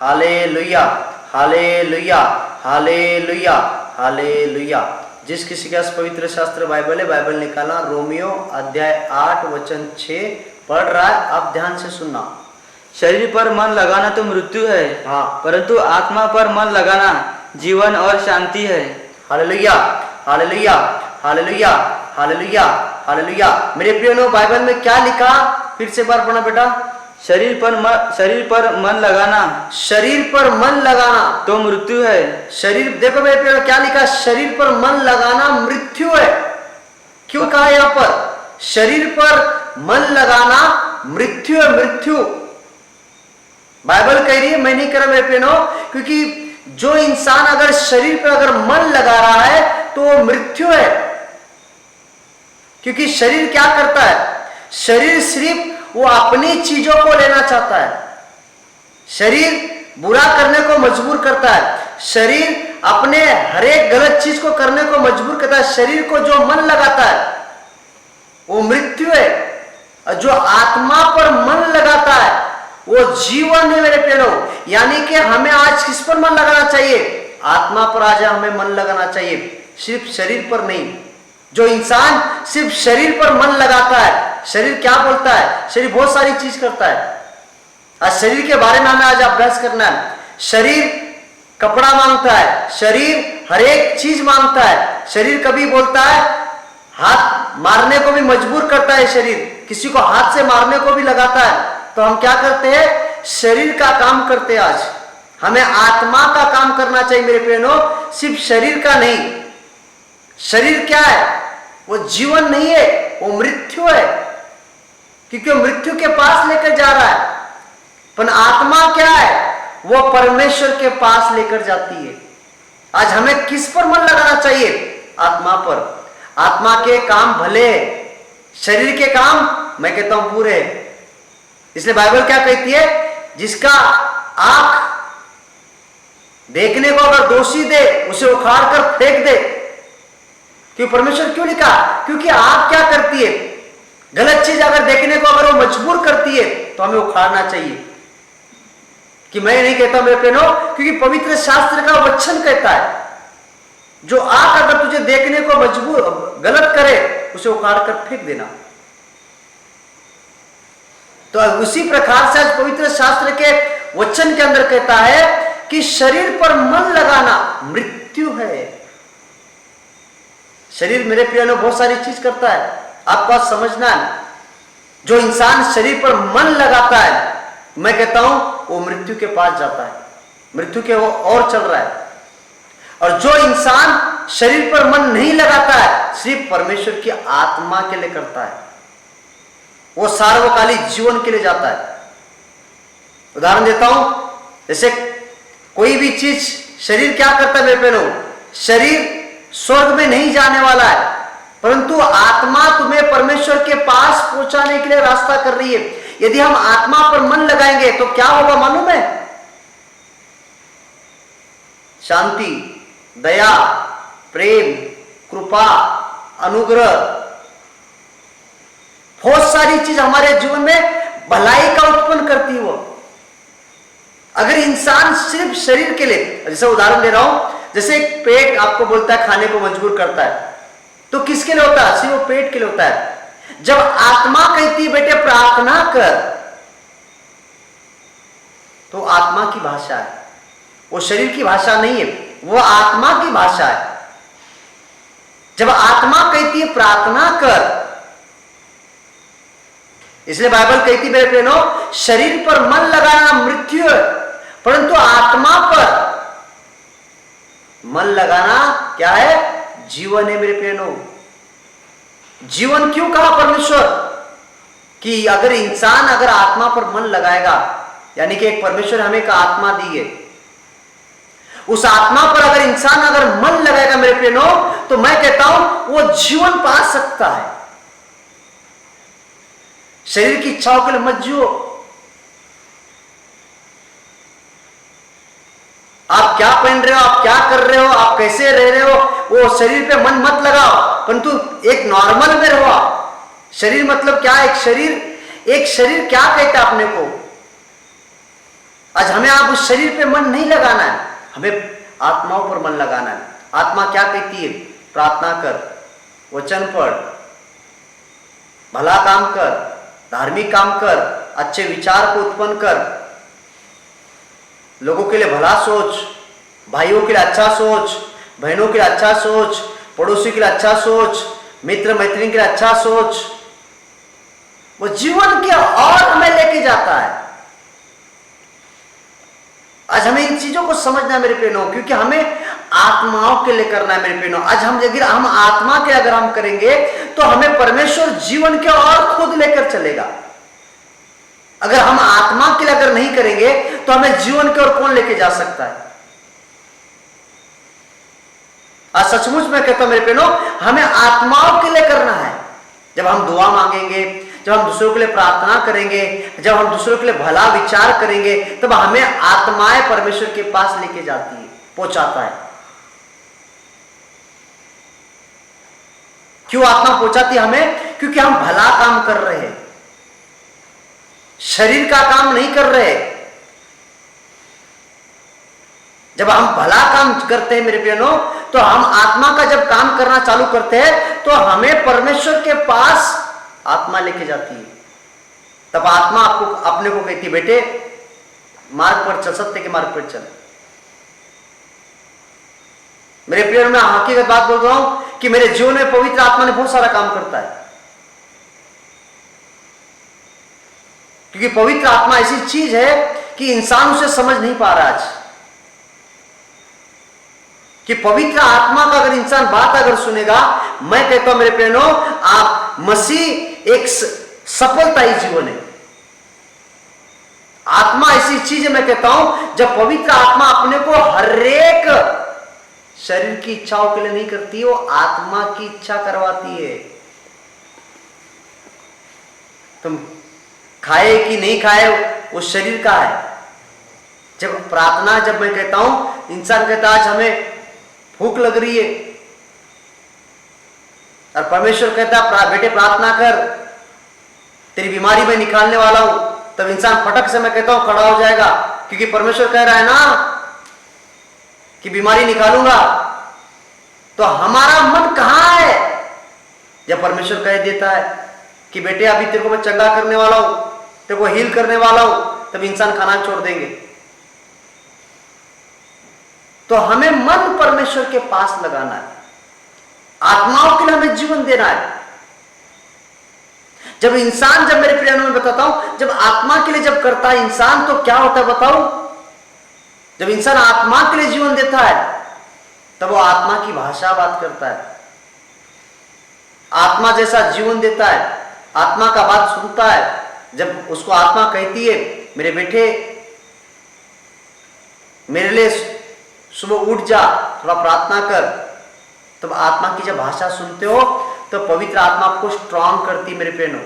Hallelujah, hallelujah, hallelujah, hallelujah. जिस किसी के पास पवित्र शास्त्र बाइबल है, बाइबल निकालना। रोमियो अध्याय 8 वचन 6 पढ़ रहा है, आप ध्यान से सुनना। शरीर पर मन लगाना तो मृत्यु है, हाँ, परंतु आत्मा पर मन लगाना जीवन और शांति है। Hallelujah, hallelujah, hallelujah, hallelujah, hallelujah. मेरे प्रियो, बाइबल में क्या लिखा? फिर से बार पढ़ना बेटा। शरीर पर मन लगाना, शरीर पर मन लगाना तो मृत्यु है। शरीर, देखो मेरे प्रियो क्या लिखा? शरीर पर मन लगाना मृत्यु है। क्यों कहा यहां पर? शरीर पर मन लगाना मृत्यु है, मृत्यु। बाइबल कह रही है, मैं नहीं कह रहा मेरे प्रियो, क्योंकि जो इंसान अगर शरीर पर अगर मन लगा रहा है तो वो मृत्यु है। क्योंकि शरीर क्या करता है? शरीर सिर्फ वो अपनी चीजों को लेना चाहता है। शरीर बुरा करने को मजबूर करता है। शरीर अपने हर एक गलत चीज को करने को मजबूर करता है। शरीर को जो मन लगाता है वो मृत्यु है, और जो आत्मा पर मन लगाता है वो जीवन है मेरे प्यारो। यानी कि हमें आज किस पर मन लगाना चाहिए? आत्मा पर आज हमें मन लगाना चाहिए, सिर्फ शरीर पर नहीं। जो इंसान सिर्फ शरीर पर मन लगाता है, शरीर क्या बोलता है? शरीर बहुत सारी चीज करता है। आज शरीर के बारे में हमें आज अभ्यास करना है। शरीर कपड़ा मांगता है, शरीर हर एक चीज मांगता है। शरीर कभी बोलता है, हाथ मारने को भी मजबूर करता है। शरीर किसी को हाथ से मारने को भी लगाता है। तो हम क्या करते हैं? शरीर का काम करते हैं। आज हमें आत्मा का काम करना चाहिए मेरे प्रियो, सिर्फ शरीर का नहीं। शरीर क्या है? वो जीवन नहीं है, वो मृत्यु है, क्योंकि वो मृत्यु के पास लेकर जा रहा है। पर आत्मा क्या है? वो परमेश्वर के पास लेकर जाती है। आज हमें किस पर मन लगाना चाहिए? आत्मा पर। आत्मा के काम भले, शरीर के काम मैं कहता हूं बुरे। इसलिए बाइबल क्या कहती है? जिसका आंख देखने को अगर दोषी दे, उसे उखाड़ कर फेंक दे। क्यों? परमेश्वर क्यों लिखा? क्योंकि आंख क्या करती है? गलत चीज अगर देखने को अगर वो मजबूर करती है तो हमें उखाड़ना चाहिए। कि मैं नहीं कहता मेरे प्रियो, क्योंकि पवित्र शास्त्र का वचन कहता है, जो आंख अगर तुझे देखने को मजबूर गलत करे, उसे उखाड़ कर फेंक देना। तो उसी प्रकार से आज पवित्र शास्त्र के वचन के अंदर कहता है कि शरीर पर मन लगाना मृत्यु है। शरीर मेरे प्रियो बहुत सारी चीज करता है, आपको समझना है। जो इंसान शरीर पर मन लगाता है, मैं कहता हूं वो मृत्यु के पास जाता है, मृत्यु के वो और चल रहा है। और जो इंसान शरीर पर मन नहीं लगाता है, सिर्फ परमेश्वर की आत्मा के लिए करता है, वो सार्वकालिक जीवन के लिए जाता है। उदाहरण देता हूं, जैसे कोई भी चीज, शरीर क्या करता है मेरे प्यारों? शरीर स्वर्ग में नहीं जाने वाला है, परंतु आत्मा तुम्हें परमेश्वर के पास पहुंचाने के लिए रास्ता कर रही है। यदि हम आत्मा पर मन लगाएंगे तो क्या होगा मालूम है? शांति, दया, प्रेम, कृपा, अनुग्रह, बहुत सारी चीज हमारे जीवन में भलाई का उत्पन्न करती है वो। अगर इंसान सिर्फ शरीर के लिए, जैसे उदाहरण दे रहा हूं, जैसे एक पेट आपको बोलता है खाने को मजबूर करता है, तो किसके लिए होता है? सिर्फ वो पेट के लिए होता है। जब आत्मा कहती है बेटे प्रार्थना कर, तो आत्मा की भाषा है, वो शरीर की भाषा नहीं है, वो आत्मा की भाषा है। जब आत्मा कहती है प्रार्थना कर, इसलिए बाइबल कहती है मेरे प्रियो, शरीर पर मन लगाना मृत्यु है, परंतु आत्मा पर मन लगाना क्या है? जीवन है मेरे प्रियो। जीवन क्यों कहा परमेश्वर? कि अगर इंसान अगर आत्मा पर मन लगाएगा, यानी कि एक परमेश्वर हमें एक आत्मा दी है, उस आत्मा पर अगर इंसान अगर मन लगाएगा मेरे प्रियो, तो मैं कहता हूं वो जीवन पा सकता है। शरीर की इच्छाओं के लिए मत जियो। आप क्या पहन रहे हो, आप क्या कर रहे हो, आप कैसे रह रहे हो, वो शरीर पे मन मत लगाओ, परंतु एक नॉर्मल में रहो। शरीर मतलब क्या? एक शरीर क्या कहता है अपने को? आज हमें आप उस शरीर पे मन नहीं लगाना है, हमें आत्माओं पर मन लगाना है। आत्मा क्या कहती है? प्रार्थना कर, वचन पढ़, भला काम कर, धार्मिक काम कर, अच्छे विचार को उत्पन्न कर, लोगों के लिए भला सोच, भाइयों के लिए अच्छा सोच, बहनों के लिए अच्छा सोच, पड़ोसी के लिए अच्छा सोच, मित्र मैत्रियों के लिए अच्छा सोच। वो जीवन की और हमें लेके जाता है। आज हमें इन चीजों को समझना है मेरे प्रियो, क्योंकि हमें आत्माओं के लिए करना है मेरे प्रियो। आज अगर हम आत्मा के अगर हम करेंगे तो हमें परमेश्वर जीवन के और खुद लेकर चलेगा। अगर हम आत्मा के लिए अगर नहीं करेंगे तो हमें जीवन के और कौन लेके जा सकता है? आज सचमुच में कहता हूं मेरे प्रियो, हमें आत्माओं के लिए करना है। जब हम दुआ मांगेंगे, जब हम दूसरों के लिए प्रार्थना करेंगे, जब हम दूसरों के लिए भला विचार करेंगे, तब हमें आत्माएं परमेश्वर के पास लेके जाती है, पहुंचाता है। क्यों आत्मा पहुंचाती है हमें? क्योंकि हम भला काम कर रहे हैं, शरीर का काम नहीं कर रहे। जब हम भला काम करते हैं मेरे प्रियो, तो हम आत्मा का जब काम करना चालू करते हैं तो हमें परमेश्वर के पास आत्मा लेके जाती है। तब आत्मा आपको अपने को कहती है, बेटे मार्ग पर चल, सत्य के मार्ग पर चल। मेरे प्रिय, मैं हकीकत बात बोल रहा हूं कि मेरे जीवन में पवित्र आत्मा ने बहुत सारा काम करता है, क्योंकि पवित्र आत्मा ऐसी चीज है कि इंसान उसे समझ नहीं पा रहा आज। कि पवित्र आत्मा का अगर इंसान बात अगर सुनेगा, मैं कहता हूं मेरे प्रियो, आप मसीह एक सफलता ही जीवन है। आत्मा ऐसी चीज है, मैं कहता हूं, जब पवित्र आत्मा अपने को हरेक शरीर की इच्छाओं के लिए नहीं करती है, वो आत्मा की इच्छा करवाती है। तुम खाए कि नहीं खाए वो शरीर का है। जब प्रार्थना, जब मैं कहता हूं, इंसान कहता आज हमें भूख लग रही है, और परमेश्वर कहता बेटे प्रार्थना कर, तेरी बीमारी में निकालने वाला हूं, तब इंसान फटक से मैं कहता हूं खड़ा हो जाएगा, क्योंकि परमेश्वर कह रहा है ना कि बीमारी निकालूंगा। तो हमारा मन कहां है? जब परमेश्वर कह देता है कि बेटे अभी तेरे को मैं चंगा करने वाला हूं, तेरे को हील करने वाला हूं, तब इंसान खाना छोड़ देंगे। तो हमें मन परमेश्वर के पास लगाना है, आत्माओं के लिए हमें जीवन देना है। जब इंसान, जब मेरे प्रिय में बताता हूं, जब आत्मा के लिए जब करता है इंसान, तो क्या होता है बताओ? जब इंसान आत्मा के लिए जीवन देता है, तब वो आत्मा की भाषा बात करता है, आत्मा जैसा जीवन देता है, आत्मा का बात सुनता है। जब उसको आत्मा कहती है मेरे बेटे मेरे लिए सुबह उठ जा, थोड़ा प्रार्थना कर, तब आत्मा की जब भाषा सुनते हो तो पवित्र आत्मा आपको स्ट्रांग करती मेरे प्रियो।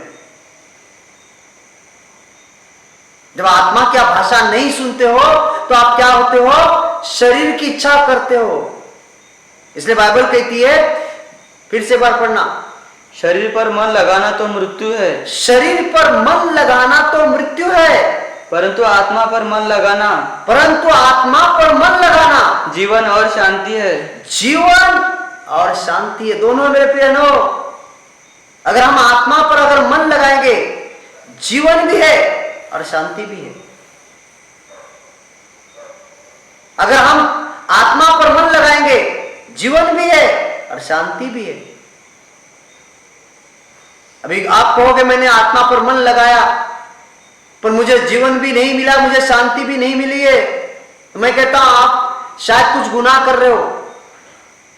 जब आत्मा की आप भाषा नहीं सुनते हो तो आप क्या होते हो? शरीर की इच्छा करते हो। इसलिए बाइबल कहती है, फिर से एक बार पढ़ना, शरीर पर मन लगाना तो मृत्यु है, शरीर पर मन लगाना तो मृत्यु है, परंतु आत्मा पर मन लगाना, परंतु आत्मा पर मन लगाना जीवन और शांति है। जीवन और शांति है, दोनों मेरे प्रियो। अगर हम आत्मा पर अगर मन लगाएंगे, जीवन भी है और शांति भी है। अगर हम आत्मा पर मन लगाएंगे, जीवन भी है और शांति भी है। अभी आप कहोगे मैंने आत्मा पर मन लगाया पर मुझे जीवन भी नहीं मिला, मुझे शांति भी नहीं मिली है, तो मैं कहता हूं आप शायद कुछ गुनाह कर रहे हो,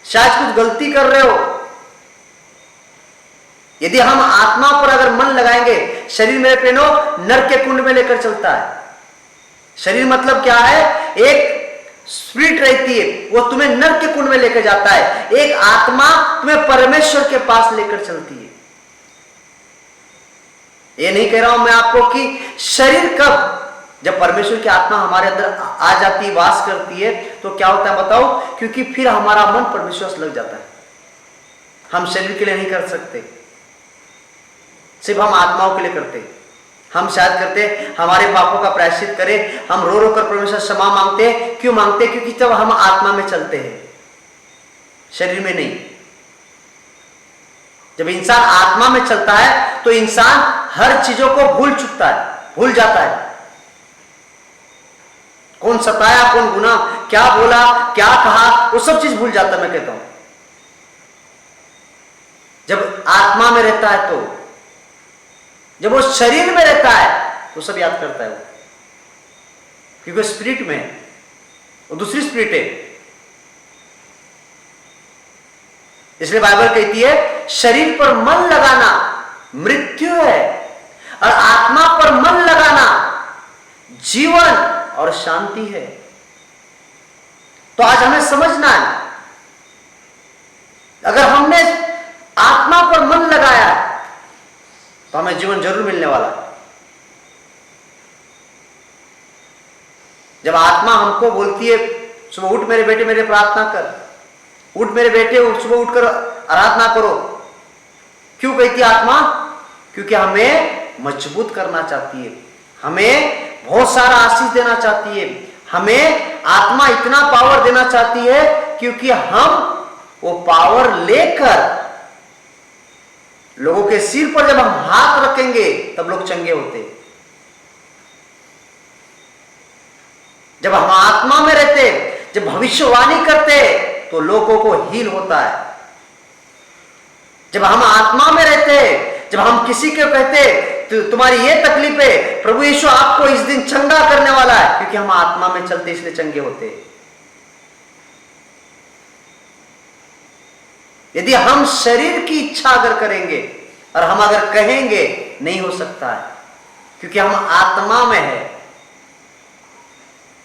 शायद कुछ गलती कर रहे हो। यदि हम आत्मा पर अगर मन लगाएंगे, शरीर मेरे प्रियो नरक के कुंड में लेकर चलता है। शरीर मतलब क्या है? एक स्पिरिट रहती है, वो तुम्हें नरक के कुंड में लेकर जाता है। एक आत्मा तुम्हें परमेश्वर के पास लेकर चलती है। ये नहीं कह रहा हूं मैं आपको कि शरीर कब, जब परमेश्वर की आत्मा हमारे अंदर आ जाती है, वास करती है, तो क्या होता है बताओ? क्योंकि फिर हमारा मन परमेश्वर से लग जाता है। हम शरीर के लिए नहीं कर सकते, सिर्फ हम आत्माओं के लिए करते। हम शायद करते हमारे पापों का प्रायश्चित करें, हम रो रो कर परमेश्वर क्षमा मांगते। क्यों मांगते? क्योंकि जब हम आत्मा में चलते हैं, शरीर में नहीं। जब इंसान आत्मा में चलता है तो इंसान हर चीजों को भूल चुकता है, भूल जाता है। कौन सताया, कौन गुनाह, क्या बोला, क्या कहा, वो सब चीज भूल जाता है। मैं कहता हूं जब आत्मा में रहता है, तो जब वो शरीर में रहता है तो सब याद करता है वो, क्योंकि स्पिरिट में है, वो दूसरी स्पिरिट है। इसलिए बाइबल कहती है शरीर पर मन लगाना मृत्यु है और आत्मा पर मन लगाना जीवन और शांति है। तो आज हमें समझना है, अगर हमने आत्मा पर मन लगाया तो हमें जीवन जरूर मिलने वाला है। जब आत्मा हमको बोलती है सुबह उठ मेरे बेटे, मेरे प्रार्थना कर, उठ मेरे बेटे, सुबह उठकर आराधना करो, क्यों कहती है आत्मा? क्योंकि हमें मजबूत करना चाहती है, हमें बहुत सारा आशीष देना चाहती है, हमें आत्मा इतना पावर देना चाहती है, क्योंकि हम वो पावर लेकर लोगों के सिर पर जब हम हाथ रखेंगे तब लोग चंगे होते। जब हम आत्मा में रहते, जब भविष्यवाणी करते तो लोगों को हील होता है। जब हम आत्मा में रहते, जब हम किसी को कहते तो तुम्हारी ये तकलीफ है, प्रभु यीशु आपको इस दिन चंगा करने वाला है, क्योंकि हम आत्मा में चलते इसलिए चंगे होते। यदि हम शरीर की इच्छा अगर करेंगे और हम अगर कहेंगे, नहीं हो सकता है, क्योंकि हम आत्मा में है।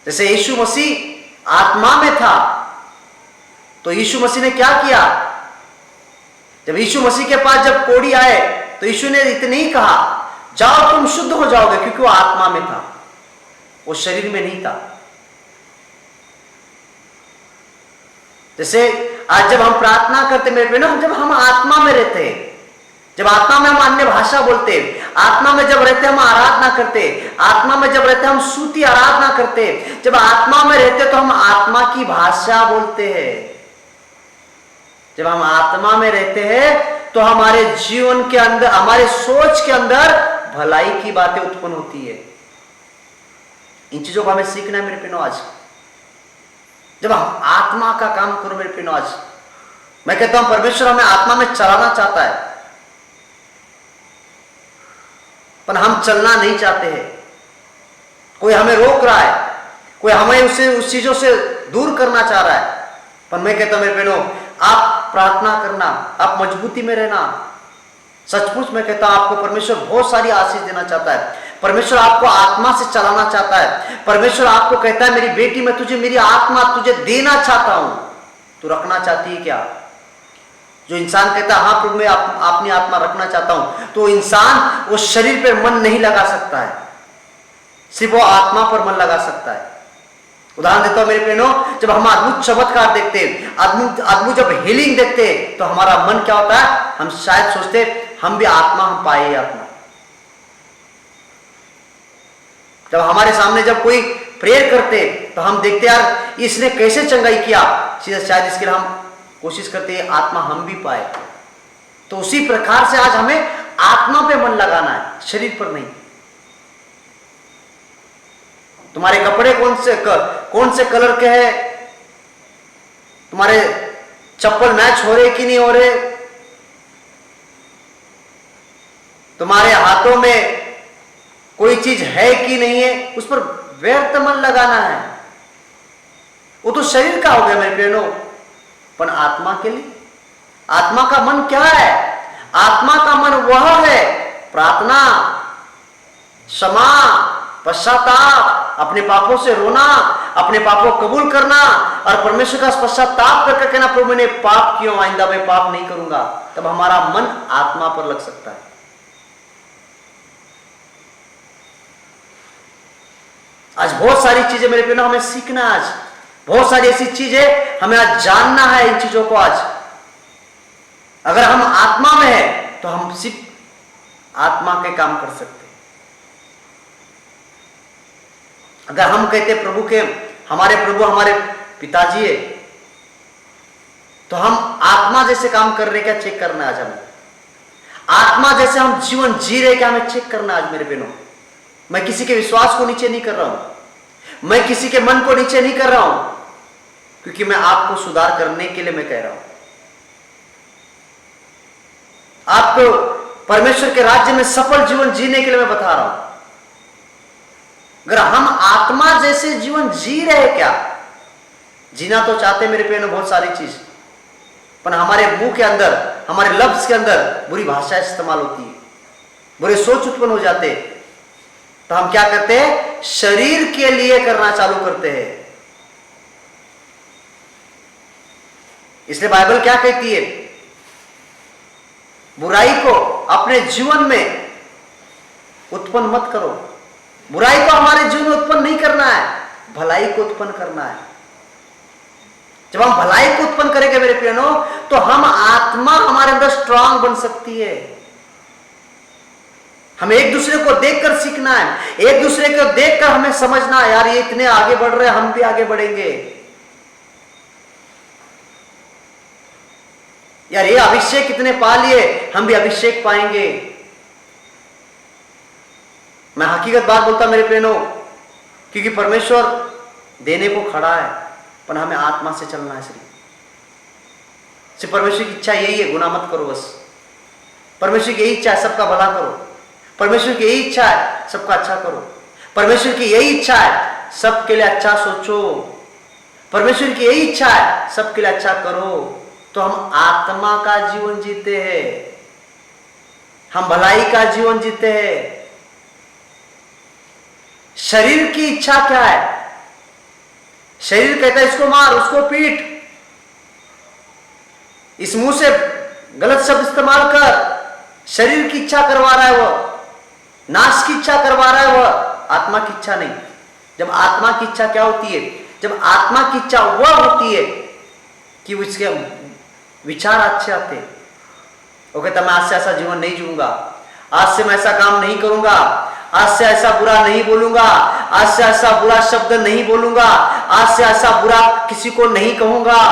जैसे यीशु मसीह आत्मा में था, तो यीशु मसीह ने क्या किया? जब यीशु मसीह के पास जब कोढ़ी आए तो यीशु ने इतने ही कहा, जाओ तुम शुद्ध हो जाओगे, क्योंकि वो आत्मा में था, वो शरीर में नहीं था। जैसे आज जब हम प्रार्थना करते मेरे बहनों, जब हम आत्मा में रहते हैं, जब आत्मा में हम अन्य भाषा बोलते, आत्मा में जब रहते हम आराधना करते, आत्मा में जब रहते हम स्तुति आराधना करते, जब आत्मा में रहते तो हम आत्मा की भाषा बोलते हैं। जब हम आत्मा में रहते हैं तो हमारे जीवन के अंदर, हमारे सोच के अंदर भलाई की बातें उत्पन्न होती है। इन चीजों को हमें सीखना है मेरे पिनो। आज जब हम आत्मा का काम करो मेरे पिनो, आज मैं कहता हूं परमेश्वर हमें आत्मा में चलाना चाहता है, पर हम चलना नहीं चाहते हैं। कोई हमें रोक रहा है, कोई हमें उस चीजों से दूर करना चाह रहा है। पर मैं कहता हूं मेरे बहनों, आप प्रार्थना करना, आप मजबूती में रहना। सचमुच मैं कहता हूं आपको परमेश्वर बहुत सारी आशीष देना चाहता है। परमेश्वर आपको आत्मा से चलाना चाहता है। परमेश्वर आपको कहता है मेरी बेटी, मैं तुझे मेरी आत्मा तुझे देना चाहता हूं, तू रखना चाहती है क्या? जो इंसान कहता है हाँ प्रभु मैं अपनी आत्मा रखना चाहता हूं, तो इंसान वो शरीर पर मन नहीं लगा सकता है, सिर्फ वो आत्मा पर मन लगा सकता है। उदाहरण देता हूं मेरे बहनों, जब हम अद्भुत चमत्कार देखते, अद्भुत जब हीलिंग देखते, तो हमारा मन क्या होता है? हम शायद सोचते हम भी आत्मा, हम पाए आत्मा। जब हमारे सामने जब कोई प्रेयर करते तो हम देखते यार इसने कैसे चंगाई किया, शायद इसके लिए हम कोशिश करते हैं आत्मा हम भी पाए। तो उसी प्रकार से आज हमें आत्मा पे मन लगाना है, शरीर पर नहीं। तुम्हारे कपड़े कौन से कलर के हैं, तुम्हारे चप्पल मैच हो रहे कि नहीं हो रहे, तुम्हारे हाथों में कोई चीज है कि नहीं है, उस पर व्यर्थ मन लगाना है। वो तो शरीर का हो गया मेरे बहनों, पर आत्मा के लिए, आत्मा का मन क्या है? आत्मा का मन वह है प्रार्थना, क्षमा, पश्चाताप, अपने पापों से रोना, अपने पापों को कबूल करना और परमेश्वर का पश्चाताप करके कहना प्रभु मैंने पाप किया, आइंदा मैं पाप नहीं करूंगा। तब हमारा मन आत्मा पर लग सकता है। आज बहुत सारी चीजें मेरे बहनों हमें सीखना है। आज बहुत सारी ऐसी चीजें हमें आज जानना है। इन चीजों को आज अगर हम आत्मा में है तो हम सिर्फ आत्मा के काम कर सकते हैं। अगर हम कहते प्रभु के हमारे प्रभु हमारे पिताजी है, तो हम आत्मा जैसे काम कर रहे क्या चेक करना आज हमें। आत्मा जैसे हम जीवन जी रहे क्या हमें चेक करना आज मेरे बहनों। मैं किसी के विश्वास को नीचे नहीं कर रहा हूं, मैं किसी के मन को नीचे नहीं कर रहा हूं, क्योंकि मैं आपको सुधार करने के लिए मैं कह रहा हूं। आपको परमेश्वर के राज्य में सफल जीवन जीने के लिए मैं बता रहा हूं। अगर हम आत्मा जैसे जीवन जी रहे क्या, जीना तो चाहते मेरे बहनों बहुत सारी चीज, पर हमारे मुंह के अंदर हमारे लफ्ज के अंदर बुरी भाषा इस्तेमाल होती है, बुरे सोच उत्पन्न हो जाते, तो हम क्या करते हैं, शरीर के लिए करना चालू करते हैं। इसलिए बाइबल क्या कहती है, बुराई को अपने जीवन में उत्पन्न मत करो। बुराई को हमारे जीवन में उत्पन्न नहीं करना है, भलाई को उत्पन्न करना है। जब हम भलाई को उत्पन्न करेंगे मेरे प्रियनों, तो हम आत्मा हमारे अंदर स्ट्रांग बन सकती है। हमें एक दूसरे को देखकर सीखना है, एक दूसरे को देखकर हमें समझना है, यार ये इतने आगे बढ़ रहे हैं, हम भी आगे बढ़ेंगे। यार ये अभिषेक कितने पा लिए, हम भी अभिषेक पाएंगे। मैं हकीकत बात बोलता मेरे प्रियनों, क्योंकि परमेश्वर देने को खड़ा है, पर हमें आत्मा से चलना है। सिर्फ परमेश्वर की इच्छा यही है, गुनाह मत करो बस। परमेश्वर की यही इच्छा है, सबका भला करो। परमेश्वर की यही इच्छा है, सबका अच्छा करो। परमेश्वर की यही इच्छा है, सबके लिए अच्छा सोचो। परमेश्वर की यही इच्छा है, सबके लिए अच्छा करो। तो हम आत्मा का जीवन जीते हैं, हम भलाई का जीवन जीते हैं। शरीर की इच्छा क्या है, शरीर कहता है इसको मार, उसको पीट, इस मुंह से गलत शब्द इस्तेमाल कर। शरीर की इच्छा करवा रहा है वह, नाश की इच्छा करवा रहा है वह, आत्मा की इच्छा नहीं। जब आत्मा की इच्छा क्या होती है, जब आत्मा की इच्छा वह होती है कि उसके विचार अच्छे आते, वो कहता मैं आज से ऐसा जीवन नहीं जीऊंगा, आज से मैं ऐसा काम नहीं करूंगा, आज से ऐसा बुरा नहीं बोलूंगा, आज से ऐसा बुरा शब्द नहीं बोलूंगा, आज से ऐसा बुरा किसी को नहीं कहूंगा।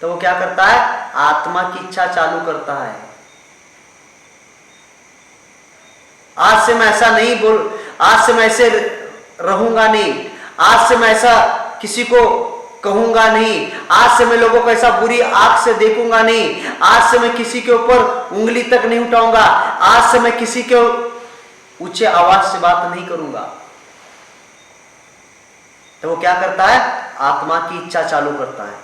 तो वो क्या करता है, आत्मा की इच्छा चालू करता है। आज से मैं ऐसा नहीं बोल, आज से मैं ऐसे रहूंगा नहीं, आज से मैं ऐसा किसी को कहूंगा नहीं, आज से मैं लोगों को ऐसा बुरी आंख से देखूंगा नहीं, आज से मैं किसी के ऊपर उंगली तक नहीं उठाऊंगा, आज से मैं किसी के ऊंचे आवाज से बात नहीं करूंगा। तो वो क्या करता है, आत्मा की इच्छा चालू करता है।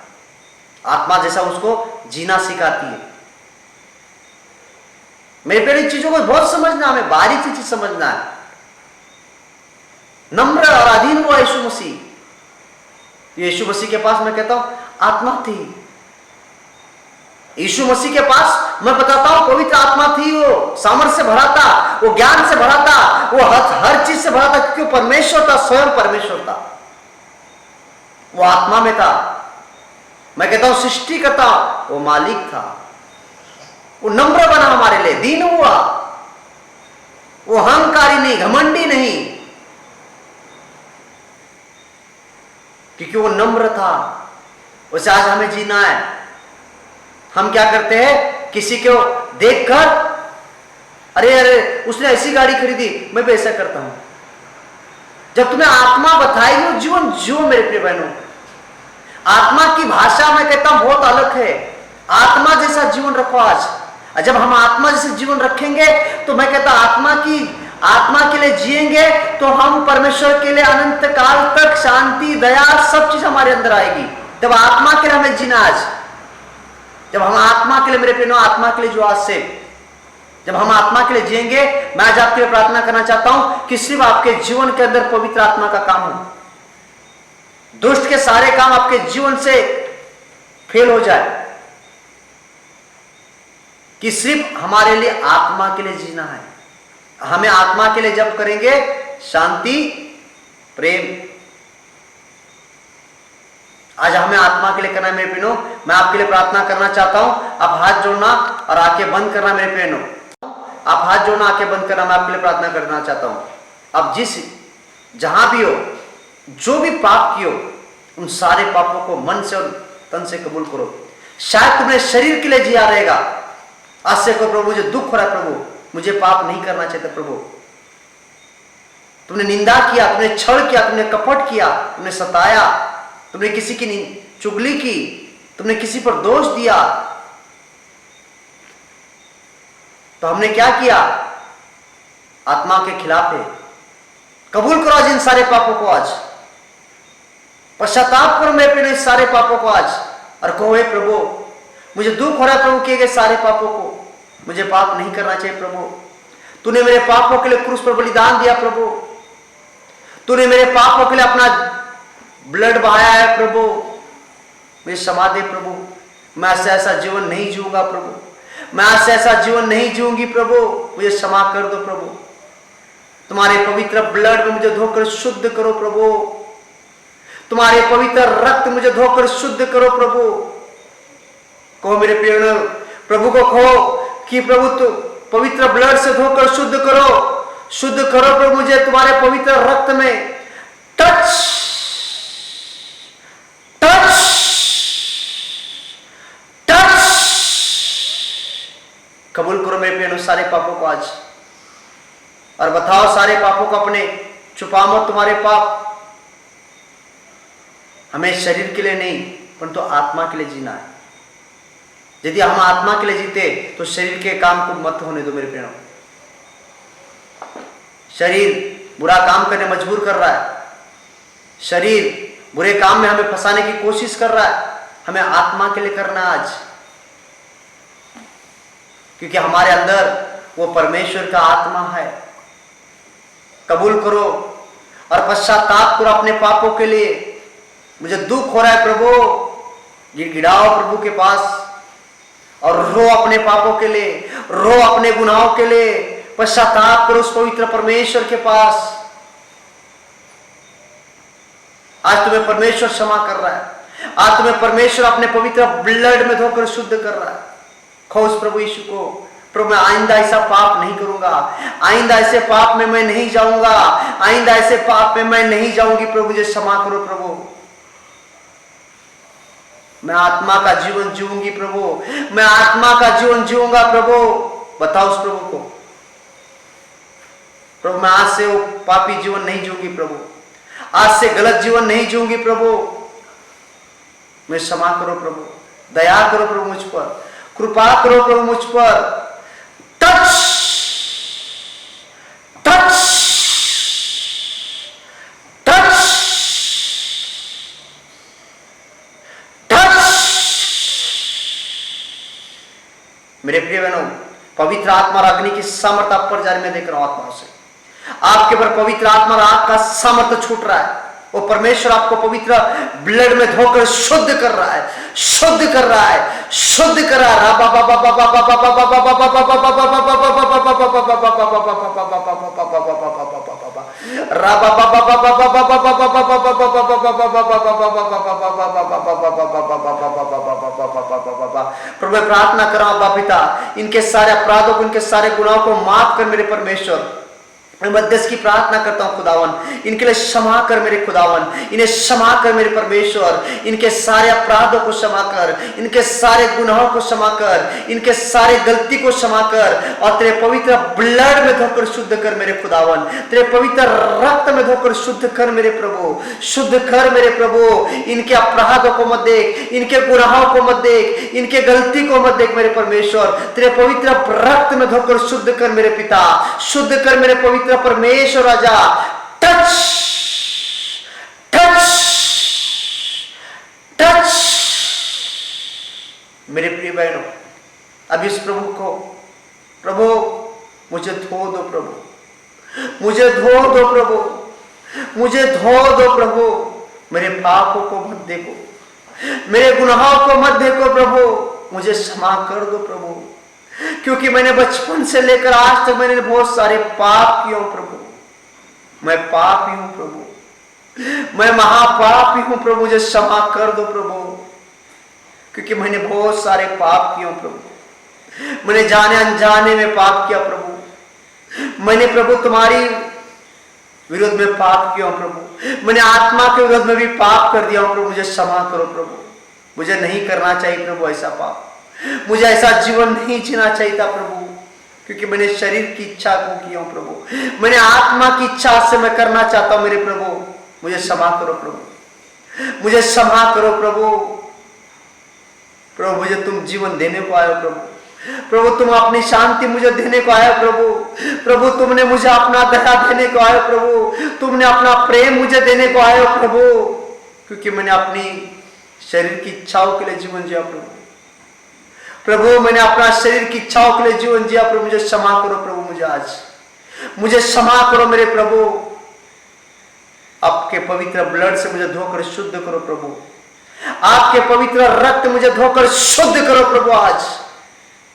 आत्मा जैसा उसको जीना सिखाती है। मेरे पेड़ चीजों को बहुत समझना, हमें बारीकी चीज समझना है। नम्र और अधीन हुआ यीशु मसीह, यीशु मसीह के पास मैं कहता हूं आत्मा थी। यीशु मसीह के पास मैं बताता हूं पवित्र आत्मा थी, वो सामर्थ्य से भरा था, वो ज्ञान से भरा था, वो हर चीज से भरा था, क्योंकि परमेश्वर था, स्वयं परमेश्वर था, वो आत्मा में था। मैं कहता हूं सृष्टिकर्ता वो मालिक था। वो नम्र बना हमारे लिए, दीन हुआ, वो अहंकारी नहीं, घमंडी नहीं, क्योंकि वो नम्र था। वैसे आज हमें जीना है। हम क्या करते हैं, किसी को देखकर अरे अरे उसने ऐसी गाड़ी खरीदी, मैं भी ऐसा करता हूं। जब तुम्हें आत्मा बताएगी वो जीवन जियो मेरे प्रिय बहनों। आत्मा की भाषा मैं कहता हूं बहुत अलग है। आत्मा जैसा जीवन रखो आज। जब हम आत्मा जैसे जीवन रखेंगे तो मैं कहता आत्मा के लिए जिएंगे तो हम परमेश्वर के लिए अनंत काल तक शांति, दया, सब चीज हमारे अंदर आएगी। जब आत्मा के लिए हमें जीना आज, जब हम आत्मा के लिए मेरे प्रियो, आत्मा के लिए जो आज से जब हम आत्मा के लिए जिएंगे, मैं आज आपके लिए प्रार्थना करना चाहता हूं कि सिर्फ आपके जीवन के अंदर पवित्र आत्मा का काम हो, दुष्ट के सारे काम आपके जीवन से फेल हो जाए, कि सिर्फ हमारे लिए आत्मा के लिए जीना है। हमें आत्मा के लिए जब करेंगे शांति, प्रेम, आज हमें आत्मा के लिए करना है मेरे प्रियो। मैं आपके लिए प्रार्थना करना चाहता हूं, आप हाथ जोड़ना और आंखें बंद करना मेरे प्रियो। आप हाथ जोड़ना, आंखें बंद करना, मैं आपके लिए प्रार्थना करना चाहता हूं। अब जहां भी हो, जो भी पाप किए उन सारे पापों को मन से और तन से कबूल करो। शायद तुमने शरीर के लिए जिया रहेगा, आज से कहो प्रभु मुझे दुख हो रहा है, प्रभु मुझे पाप नहीं करना चाहिए था। प्रभु तुमने निंदा किया, तुमने छल किया, तुमने कपट किया, तुमने सताया, तुमने किसी की चुगली की, तुमने किसी पर दोष दिया, तो हमने क्या किया? आत्मा के खिलाफ है। कबूल करो आज इन सारे पापों को, आज पश्चाताप करो मेरे पे इस सारे पापों को आज, और कहो हे प्रभु मुझे दुख हो रहा है प्रभु किए गए सारे पापों को, मुझे पाप नहीं करना चाहिए प्रभु। तूने मेरे पापों के लिए क्रूस पर बलिदान दिया प्रभु, तूने मेरे पापों के लिए अपना ब्लड बहाया है प्रभु, मुझे क्षमा दे प्रभु। मैं ऐसा ऐसा जीवन नहीं जीऊंगा प्रभु, मैं ऐसा ऐसा जीवन नहीं जीऊंगी प्रभु, मुझे क्षमा कर दो प्रभु। तुम्हारे पवित्र ब्लड में मुझे धोकर शुद्ध करो प्रभु, तुम्हारे पवित्र रक्त मुझे धोकर शुद्ध करो प्रभु। कहो मेरे प्रिय प्रभु को कहो कि प्रभु तू पवित्र ब्लड से धोकर शुद्ध करो, शुद्ध करो प्रभु मुझे तुम्हारे पवित्र रक्त में। टच टच टच, कबूल करो मेरे प्रिय सारे पापों को आज, और बताओ सारे पापों को अपने, छुपा मत तुम्हारे पाप। हमें शरीर के लिए नहीं परंतु तो आत्मा के लिए जीना है। यदि हम आत्मा के लिए जीते तो शरीर के काम को मत होने दो मेरे प्रियो। शरीर बुरा काम करने मजबूर कर रहा है, शरीर बुरे काम में हमें फंसाने की कोशिश कर रहा है, हमें आत्मा के लिए करना आज, क्योंकि हमारे अंदर वो परमेश्वर का आत्मा है। कबूल करो और पश्चाताप करो अपने पापों के लिए। मुझे दुख हो रहा है प्रभु, गिड़गिड़ाओ प्रभु के पास और रो अपने पापों के लिए, रो अपने गुनाहों के लिए, पश्चाताप करो उस पवित्र परमेश्वर के पास। आज तुम्हें परमेश्वर क्षमा कर रहा है, आज तुम्हें परमेश्वर अपने पवित्र ब्लड में धोकर शुद्ध कर रहा है। खो उस प्रभु यीशु को, प्रभु मैं आइंदा ऐसा पाप नहीं करूंगा, आइंदा ऐसे पाप में मैं नहीं जाऊंगा, आइंदा ऐसे पाप में मैं नहीं जाऊंगी प्रभु, मुझे क्षमा करो प्रभु। मैं आत्मा का जीवन जीऊंगी प्रभु, मैं आत्मा का जीवन जीऊंगा प्रभु। बताओ उस प्रभु को, प्रभु मैं आज से वो पापी जीवन नहीं जीऊंगी प्रभु, आज से गलत जीवन नहीं जीऊंगी प्रभु, मैं क्षमा करो प्रभु, दया करो प्रभु मुझ पर, कृपा करो प्रभु मुझ पर। Touch touch touch touch. मेरे प्रिय बहनों, पवित्र आत्मा और अग्नि की सामर्थ्य आप पर जारी में देख रहा हूं आत्माओं से, आपके पर पवित्र आत्मा और आग का सामर्थ्य छूट रहा है। वो परमेश्वर आपको पवित्र ब्लड में धोकर शुद्ध कर रहा है, शुद्ध कर रहा है, शुद्ध कर रहा है। प्रभु मैं प्रार्थना कर रहा हूं बाप पिता, इनके सारे अपराधों को, इनके सारे गुनाहों को माफ कर मेरे परमेश्वर। मैं मध्यस्थ की प्रार्थना करता हूं खुदावन, इनके लिए क्षमा कर मेरे खुदावन, इन्हें क्षमा कर मेरे परमेश्वर, इनके सारे अपराधों को क्षमा कर, इनके सारे गुनाहों को क्षमा कर, इनके सारे गलती को क्षमा कर, और तेरे पवित्र ब्लड में धोकर शुद्ध कर मेरे खुदावन, तेरे पवित्र रक्त में धोकर शुद्ध कर मेरे प्रभु, शुद्ध कर मेरे प्रभु। इनके अपराधों को मत देख, इनके गुनाहों को मत देख, इनके गलती को मत देख मेरे परमेश्वर, तेरे पवित्र रक्त में धोकर शुद्ध कर मेरे पिता, शुद्ध कर मेरे पवित्र परमेश्वर राजा। टच टच टच मेरे प्रिय बहनों, अब इस प्रभु को, प्रभु मुझे धो दो प्रभु, मुझे धो दो प्रभु, मुझे धो दो प्रभु, मेरे पापों को मत देखो, मेरे गुनाहों को मत देखो प्रभु, मुझे क्षमा कर दो प्रभु, क्योंकि मैंने बचपन से लेकर आज तक मैंने बहुत सारे पाप किए प्रभु, मैं पापी हूं प्रभु, मैं महापापी हूं प्रभु, मुझे क्षमा कर दो प्रभु, क्योंकि मैंने बहुत सारे पाप किए प्रभु, मैंने जाने अनजाने में पाप किया प्रभु, मैंने प्रभु तुम्हारी विरोध में पाप किया हूं प्रभु, मैंने आत्मा के विरोध में भी पाप कर दिया हूं प्रभु, मुझे क्षमा करो प्रभु। मुझे नहीं करना चाहिए प्रभु ऐसा पाप, मुझे ऐसा जीवन नहीं जीना चाहिए था प्रभु, क्योंकि मैंने शरीर की इच्छा को किया हूं प्रभु, मैंने आत्मा की इच्छा से मैं करना चाहता हूं मेरे प्रभु, मुझे क्षमा करो प्रभु, मुझे क्षमा करो प्रभु। प्रभु मुझे तुम जीवन देने को आए हो प्रभु, प्रभु तुम अपनी शांति मुझे देने को आए हो प्रभु, प्रभु तुमने मुझे अपना दया देने को आए हो प्रभु, तुमने अपना प्रेम मुझे देने को आए हो प्रभु, क्योंकि मैंने अपनी शरीर की इच्छाओं के लिए जीवन जिया प्रभु, प्रभु मैंने अपना शरीर की इच्छाओं के लिए जीवन जिया प्रभु, मुझे क्षमा करो प्रभु, मुझे आज मुझे क्षमा करो मेरे प्रभु, आपके पवित्र ब्लड से मुझे धोकर शुद्ध करो प्रभु, आपके पवित्र रक्त मुझे धोकर शुद्ध करो प्रभु। आज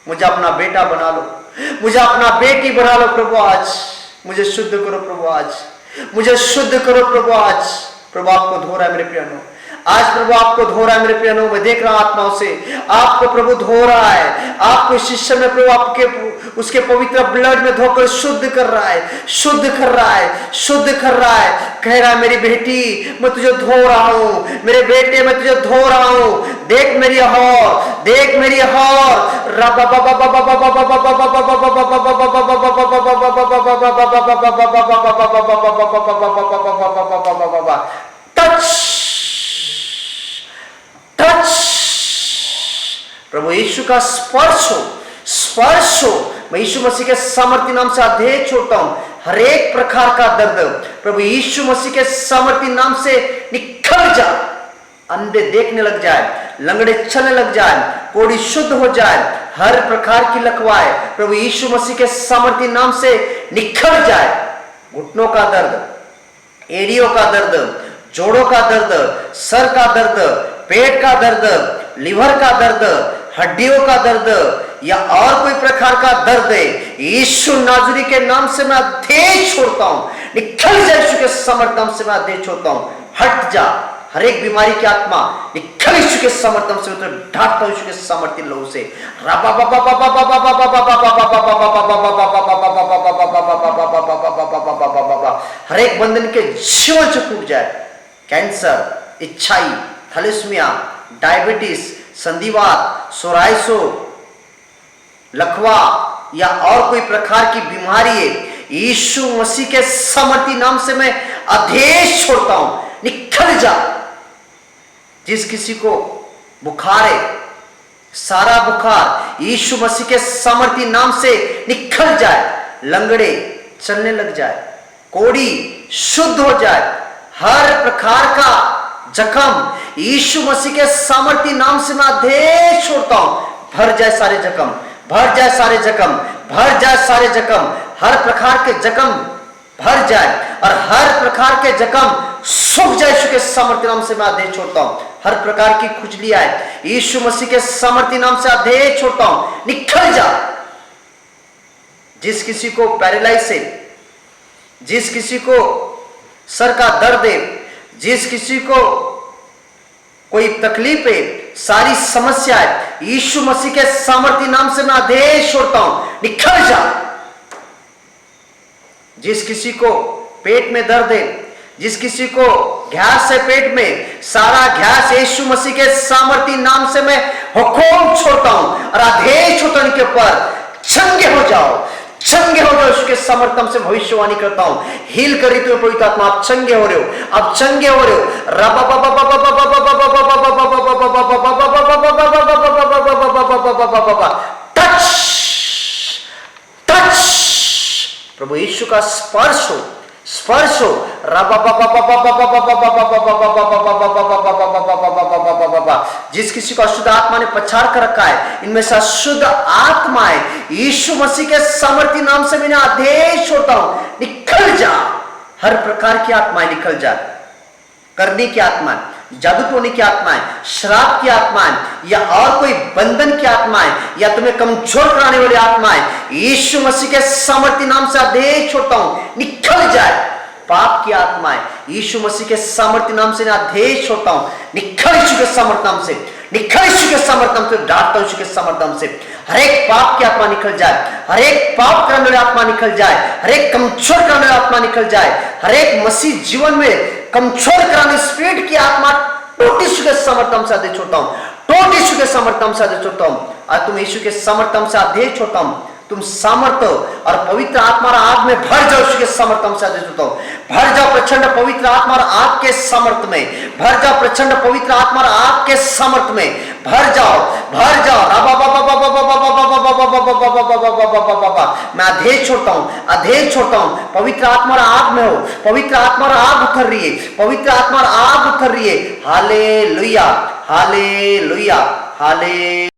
मुझे अपना बेटा बना लो, मुझे अपना बेटी बना लो प्रभु, आज मुझे शुद्ध करो प्रभु, आज मुझे शुद्ध करो प्रभु। आज प्रभु आपको धो रहा है मेरे प्रियनो, आज प्रभु आपको धो रहा है मेरे प्रियनो, मैं देख रहा हूं आत्माओं से आपको प्रभु धो रहा है, आपको शिष्य में प्रभु आपके उसके पवित्र ब्लड में धोकर शुद्ध कर रहा है, शुद्ध कर रहा है, शुद्ध कर रहा है। कह रहा है मेरी बेटी मैं तुझे धो रहा हूं, मेरे बेटे मैं तुझे धो रहा हूं, देख मेरी हौर, देख मेरी हौर। टच प्रभु यीशु का स्पर्श हो, स्पर्श हो। मैं यीशु मसीह के सामर्थ्य नाम से आदेश छोड़ता हूं, हर एक प्रकार का दर्द प्रभु यीशु मसीह के सामर्थ्य नाम से निकल जा। अंधे देखने लग जाए, लंगड़े चलने लग जाए, कोढ़ी शुद्ध हो जाए, हर प्रकार की लकवाएं प्रभु यीशु मसीह के सामर्थ्य नाम से निकल जाए। घुटनों का दर्द, एड़ियों का दर्द, जोड़ों का दर्द, सर का दर्द, पेट का दर्द, लिवर का दर्द, हड्डियों का दर्द या और कोई प्रकार का दर्द है, यीशु नाज़री के नाम से मैं आदेश छोड़ता हूं, निकल जा। यीशु के सामर्थ्य नाम से मैं आदेश छोड़ता हूं, हट जा। हर एक बीमारी की आत्मा निकल यीशु के सामर्थ्य नाम से मैं ढांकता हूं, यीशु के सामर्थ्य लहू से। हर एक बंधन के जीवन से टूट जाए। कैंसर, इच्छाई, थैलेसीमिया, डायबिटीज, संधिवात, सोराइसो, लकवा या और कोई प्रकार की बीमारी है, यीशु मसीह के सामर्थ्य नाम से मैं आदेश छोड़ता हूं, निकल जा। जिस किसी को बुखार है, सारा बुखार यीशु मसीह के सामर्थ्य नाम से निकल जाए। लंगड़े चलने लग जाए, कोढ़ी शुद्ध हो जाए, हर प्रकार का जख्म यीशु मसीह के सामर्थ्य नाम से मैं आदेश छोड़ता हूं, भर जाए सारे जख्म, भर जाए सारे जख्म, भर जाए सारे जख्म, हर प्रकार के जख्म भर जाए और हर प्रकार के जख्म सूख जाए। यीशु के सामर्थ्य नाम से मैं आदेश छोड़ता हूं। हर प्रकार की खुजलियां यीशु मसीह के सामर्थ्य नाम से आदेश छोड़ता हूं, निकल जा। जिस किसी को पैरालाइज है, जिस किसी को सर का दर्द है, जिस किसी को कोई तकलीफ है, सारी समस्या है, यीशु मसीह के सामर्थ्य नाम से मैं आदेश छोड़ता हूं, निकल जा। जिस किसी को पेट में दर्द है, जिस किसी को गैस है पेट में, सारा गैस यीशु मसीह के सामर्थ्य नाम से मैं हुक्म छोड़ता हूं और आदेश छोड़ता हूं, इनके ऊपर चंगे हो जाओ, चंगे हो जाओ। उसके समर्थन से भविष्यवाणी करता हूं, हील करी तुम्हें पवित्र आत्मा, आप चंगे हो रहे हो, आप चंगे हो रहे हो। टच टच प्रभु यीशु का स्पर्श हो, स्पर्श हो। जिस किसी को अशुद्ध आत्मा ने पछाड़ कर रखा है, इनमें से अशुद्ध आत्मा है, यीशु मसीह के सामर्थ्य नाम से मैंने आदेश छोड़ता हूं, निकल जा। हर प्रकार की आत्माएं निकल जा। करने की आत्माएं, जादू टोने की आत्माएं, श्राप की आत्माएं या और कोई बंधन की आत्माएं या तुम्हें कमजोर कराने वाली आत्माएं, यीशु मसीह के सामर्थ्य नाम से आदेश छोड़ता हूं, निकल जाए। पाप की आत्माएं, यीशु मसीह के सामर्थ्य नाम से आदेश छोड़ता हूं, निकल यीशु के सामर्थ्य नाम से। निकल यीशु के समर्थन से, डांटता हूं यीशु के समर्थन से। हर एक पाप की आत्मा निकल जाए, हर एक पाप करने वाली आत्मा निकल जाए, हर एक कमजोर करने वाली आत्मा निकल जाए, हर एक मसीह जीवन में कमजोर कराने स्पिरिट की आत्मा टूट यीशु के समर्थन से आदेश छोड़ता हूं, टूट यीशु के समर्थन से आदेश छोड़ता हूं। आज तुम यीशु के समर्थन से आदेश छोड़ता हूं, तुम सामर्थ्य और पवित्र आत्मा और आग में भर जाओ यीशु के समर्थन से आदेश देता हूं। भर जाओ प्रचंड पवित्र आत्मा और आग के समर्थ में, भर जाओ प्रचंड पवित्र आत्मा और आग के समर्थ में, भर जाओ, भर जाओ। मैं आदेश छोड़ता हूं, आदेश छोड़ता हूं, पवित्र आत्मा और आग में हो, पवित्र आत्मा और आग उतर रही है, पवित्र आत्मा और आग उतर रही है। हालेलुया, हालेलुया, हाले